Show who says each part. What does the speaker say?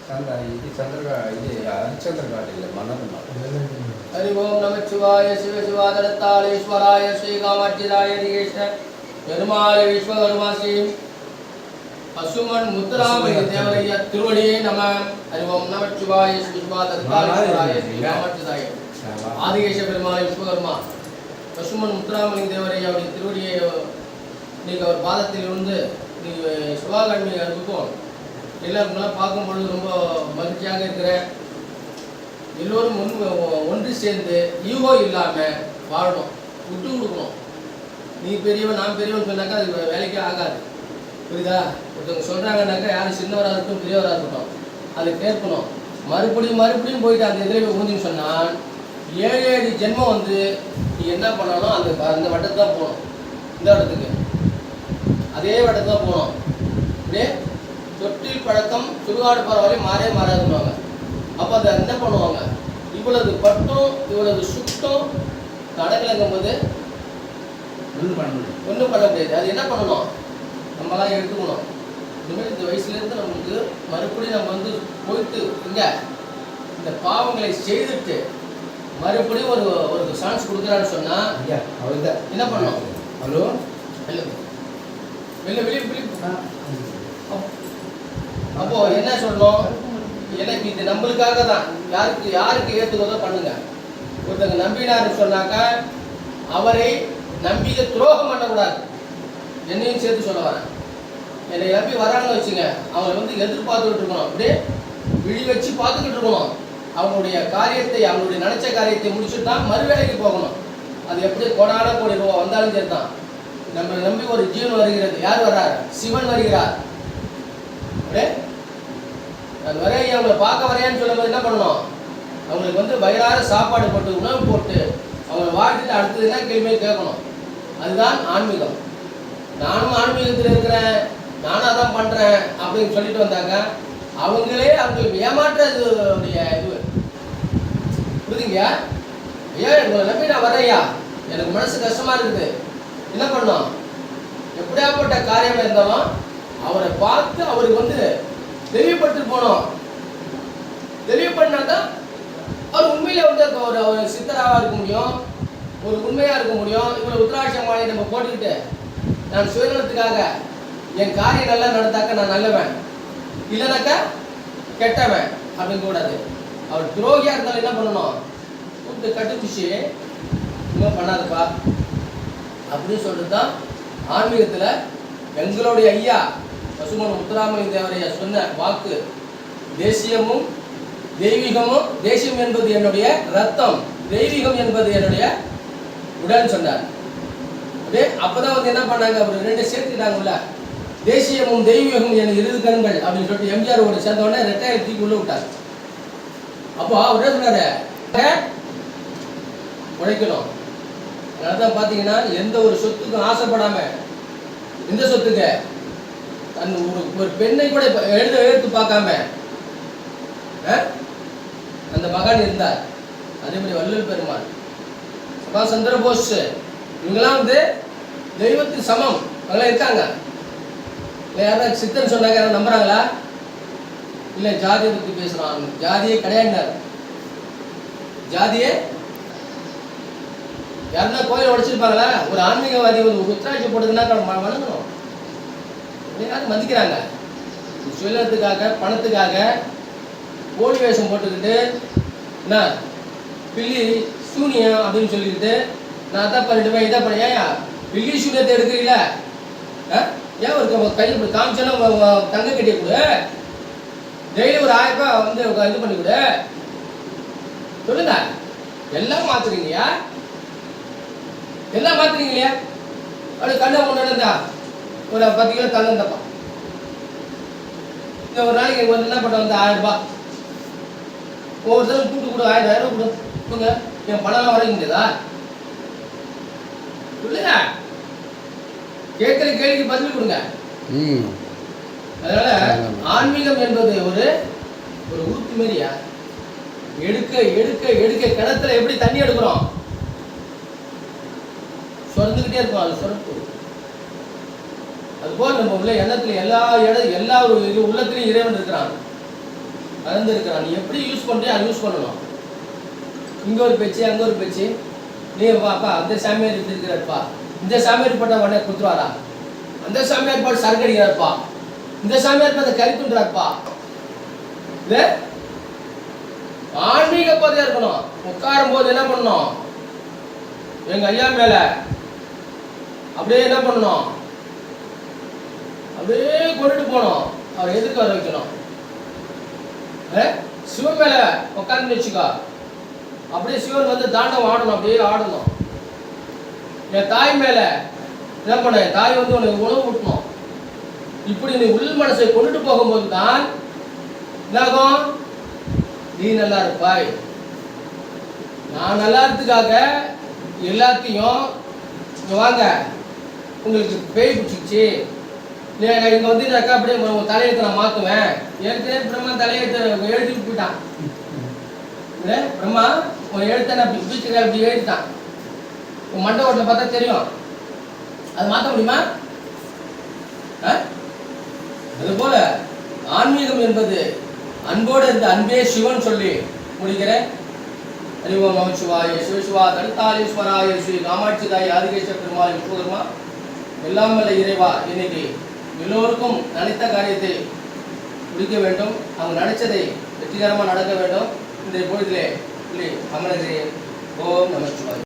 Speaker 1: हरि ओम नमः शिवाय शिव शिवादत्तालेश्वराय श्री कामाक्षिराय दिगेश பெருமாள் விஸ்வகர்மா ஸ்ரீ பசுமன் முத்துராமலிங்க தேவரைய திருவடியே நம. ஹரி ஓம் நம சிவாய சிவாதத்தாலேஸ்வராய ஸ்ரீ காமாட்சிதாய ஆதிகேச பெருமாள் விஸ்வகர்மா பசுமன் முத்துராமலிங்க தேவரைய அவருடைய திருவடியை நீங்கள் அவர் பாதத்தில் இருந்து நீங்கள் சிவாகர்மி அனுப்புக்கும் எல்லாருக்குலாம் பார்க்கும் பொழுது ரொம்ப மகிழ்ச்சியாக இருக்கிறேன். எல்லோரும் ஒன்று சேர்ந்து ஈகோ இல்லாமல் வாழணும், விட்டு கொடுக்கணும். நீ பெரியவன் நான் பெரியவன் சொன்னாக்கா அது வேலைக்கே ஆகாது, புரியுதா? ஒருத்தவங்க சொல்கிறாங்கன்னாக்கா யாரும் சின்னவராக இருக்கட்டும் பெரியவராக இருக்கட்டும் அதை கேட்கணும். மறுபடியும் போயிட்டு அந்த இதில் ஊந்தின்னு சொன்னால் 7 ஜென்மம் வந்து நீ என்ன பண்ணாலும் அந்த வட்டத்தை தான் போகணும். இந்த வட்டத்துக்கு அதே வட்டத்தை தான் போகணும். அப்படியே தொட்டில் பழக்கம் சுடுகாடு பரவாயில்லை மாறாதுன்னுவாங்க. அப்போ அதை என்ன பண்ணுவாங்க, இவ்வளவு பட்டும் இவ்வளவு சுட்டும் நடக்கலைங்கும் போது ஒன்றும் பண்ண முடியாது. அது என்ன பண்ணணும், நம்மளாம் எடுத்துக்கணும். இனிமேல் இந்த வயசுலேருந்து நம்மளுக்கு மறுபடியும் நம்ம வந்து போயிட்டு இங்கே இந்த பாவங்களை செய்துட்டு மறுபடியும் ஒரு சான்ஸ் கொடுக்குறான்னு சொன்னால் என்ன பண்ணணும்? ஹலோ வெளியே அப்போ என்ன சொல்லணும், எனக்கு இது நம்மளுக்காக தான், யாருக்கு ஏற்றுக்கதோ பண்ணுங்க. ஒருத்தங்க நம்பினாருன்னு சொன்னாக்கா அவரை நம்பிக்கை துரோகம் பண்ணக்கூடாது. என்னையும் சேர்த்து சொல்ல வரேன். என்னை நம்பி வராங்கன்னு வச்சுங்க, அவங்களை வந்து எதிர்பார்த்துக்கிட்டு இருக்கணும், அப்படியே விழி வச்சு பார்த்துக்கிட்டு இருக்கணும். அவங்களுடைய காரியத்தை அவங்களுடைய நினைச்ச காரியத்தை முடிச்சுட்டு தான் மறுவேளைக்கு போகணும். அது எப்படி கோடான கோடி ரூபா வந்தாலும் சரி தான். நம்ம நம்பி ஒரு ஜீவன் வருகிறது. யார் வர்றார்? சிவன் வருகிறார். அப்படியே நான் வரைய அவங்களை பார்க்க வரையான்னு சொல்லும்போது என்ன பண்ணணும், அவங்களுக்கு வந்து வயிறார சாப்பாடு போட்டு உணவு போட்டு அவங்களை வாழ்த்துட்டு அடுத்தது என்ன கேள்வியை கேட்கணும். அதுதான் ஆன்மீகம். நானும் ஆன்மீகத்தில் இருக்கிறேன், நானும் அதான் பண்ணுறேன் அப்படின்னு சொல்லிட்டு வந்தாங்க அவங்களுக்கு ஏமாற்றுறதுடைய இது புரியுதுங்க. ஐயா உங்களை நம்பி நான் வரையா, எனக்கு மனசு கஷ்டமாக இருக்குது. என்ன பண்ணோம், எப்படியாப்பட்ட காரியம் இருந்தாலும் அவரை பார்த்து அவருக்கு வந்து தெளிவுபட்டு போனோம். தெளிவுபடினா தான் அவர் உண்மையில வந்து ஒரு சித்தராக இருக்க முடியும், ஒரு உண்மையாக இருக்க முடியும். இவ்வளோ உத்ராட்ச மாலையை நம்ம போட்டுக்கிட்டு நான் சுயநலத்துக்காக என் காரியம் நல்லா நடந்தாக்க நான் நல்லவன், இல்லைனாக்கா கெட்டவன் அப்படின்னு கூடாது. அவர் துரோகியாக இருந்தாலும் என்ன பண்ணணும், கூப்பிட்டு கட்டுப்பிடிச்சி இன்னும் பண்ணாதப்பா அப்படின்னு சொல்லிட்டு தான் ஆன்மீகத்தில் எங்களுடைய ஐயா பசுமன் முத்துராமலிங்க தேவரையா சொன்ன வாக்கு. தேசியமும் தெய்வீகமும், தேசியம் என்பது என்னுடைய ரத்தம், தெய்வீகம் என்பது என்னுடைய உடல் சொன்னார். அப்படியே அப்போதான் வந்து என்ன பண்ணாங்க, அவர் 2 சேர்த்துக்கிட்டாங்கல்ல, தேசியமும் தெய்வீகமும் என் 2 கண்கள் அப்படின்னு சொல்லிட்டு எம்ஜிஆர் சேர்ந்த உடனே ரெட்டையை தூக்கி உள்ள விட்டார். அப்போ அவரே சொன்னாரு உழைக்கணும். அதனால தான் பார்த்தீங்கன்னா எந்த ஒரு சொத்துக்கும் ஆசைப்படாம, எந்த சொத்துக்கு தன் ஒரு பெண்ணை கூட எடுத்து பார்க்காம அந்த மகான் இருந்தார். அதே மாதிரி வள்ளல் பெருமாள், சுபாஷ் சந்திர போஸ், இவங்கெல்லாம் வந்து தெய்வத்துக்கு சமம். அவங்களாம் இருக்காங்க. இல்லை யாராவது சித்தன் சொன்னாங்க யாரும் நம்புறாங்களா? இல்லை ஜாதியை பற்றி பேசுகிறான். ஜாதியே கிடையாது. ஜாதியே யாருன்னா கோயிலை உடைச்சிருப்பாங்களா? ஒரு ஆன்மீகவாதி ஒரு உத்ராட்சி போட்டுதுன்னா வணங்கணும். யாரும் மதிக்கிறாங்க. சுயத்துக்காக பணத்துக்காக போலி வேஷம் போட்டுக்கிட்டு என்ன பில்லி சூனியம் அப்படின்னு சொல்லிக்கிட்டு நான் தான் பண்ணிட்டுவேன் இதை பண்ண. ஏன் பில்லி சூனியத்தை எடுக்கிறீங்களா? ஏன் ஒரு கை இப்படி காமிச்சோன்னா தங்க கட்டிய கொடு, டெய்லி ஒரு 1000 ரூபாய் வந்து இது பண்ணி கொடு. சொல்லுங்க, எல்லாம் மாத்துறீங்கயா, எல்லாம் மாத்துறீங்க இல்லையா? அப்படி கண்ணை கொண்டு இருந்தா ஒரு 10 கிலோ தங்கம் தப்பா. இந்த ஒரு நாளைக்கு எங்க வந்து என்ன பண்ண வந்து 1000 ரூபாய் ஒவ்வொரு தடவை கூட்டு கொடு, 1000 ரூபாய் கொடுங்க. என் பணம்லாம் வரைக்க முடியாதா? சொல்லுங்க, கேட்கிற கேள்விக்கு பதில் கொடுங்க. அதனால ஆன்மீகம் என்பது ஒரு ஊத்து மாரியா, எடுக்க எடுக்க எடுக்க கிணத்துல எப்படி தண்ணி எடுக்கிறோம், சுரந்துக்கிட்டே இருக்கும். அது சுரப்பு. அதுபோல் நம்ம உள்ள எண்ணத்துல எல்லா உள்ளத்திலையும் இறைவன் இருக்கிறான். அறந்திருக்கிறான். நீ எப்படி யூஸ் பண்ணுறியோ அதை யூஸ் பண்ணணும். இங்கே ஒரு பேச்சு, அங்கே ஒரு பேச்சு. நீ பாப்பா அந்த சாமியார் இருக்கிறாருப்பா, இந்த சாமியார் போட்ட உடனே கொடுத்துருவாரா, அந்த சாமியார் போட்டு சரக்கு அடிக்கிறாருப்பா, இந்த சாமியார் பார்த்து கறி துண்டுறாருப்பா. இது ஆன்மீக போதையா இருக்கணும். உட்காரும் போது என்ன பண்ணணும், எங்க ஐயா மேல அப்படியே என்ன பண்ணணும், அப்படியே கொண்டுட்டு போனோம். அவர் எதுக்கு வர வைக்கணும். சிவன் மேல உட்காந்து வச்சுக்கோ, அப்படியே சிவன் வந்து தாண்டம் ஆடணும், அப்படியே ஆடணும். என் தாய் மேல என்ன பண்ண, தாய் வந்து உனக்கு உணவு ஊட்டணும். இப்படி நீ உள் மனசை கொண்டுட்டு போகும்போது தான் என்னாகும், நீ நல்லா இருப்பாய். நான் நல்லா இருக்கிறதுக்காக எல்லாத்தையும் இங்க வாங்க உங்களுக்கு பேய் பிடிச்சிச்சு, இங்க வந்து அப்படியே உங்க தலையெழுத்தை நான் மாத்துவேன். ஏற்கனவே பிரம்மா தலையெழுத்தை எழுதி போயிட்டான். பிரம்மா உன் எழுத்தை நான் பீச்சுக்கார இப்படி எழுதிட்டான். உன் மண்டை ஓட்டில் பார்த்தா தெரியும். அது மாற்ற முடியுமா? அதுபோல ஆன்மீகம் என்பது அன்போடு இருந்த அன்பே சிவன் சொல்லி முடிக்கிறேன். அறிவோம் நமச்சிவாய சிவசிவா தடுத்தாலீஸ்வராய ஸ்ரீ காமாட்சி தாய் ஆதிகேஸ்வர பெருமாள் விஸ்வகர்மா எல்லாம் வல்ல இறைவா இன்னைக்கு எல்லோருக்கும் நினைத்த காரியத்தை முடிக்க வேண்டும். அவங்க நினைச்சதை வெற்றிகரமாக நடக்க வேண்டும். இந்த பொழுதிலே அமரகிறேன். ஓம் நமச்சிவாய.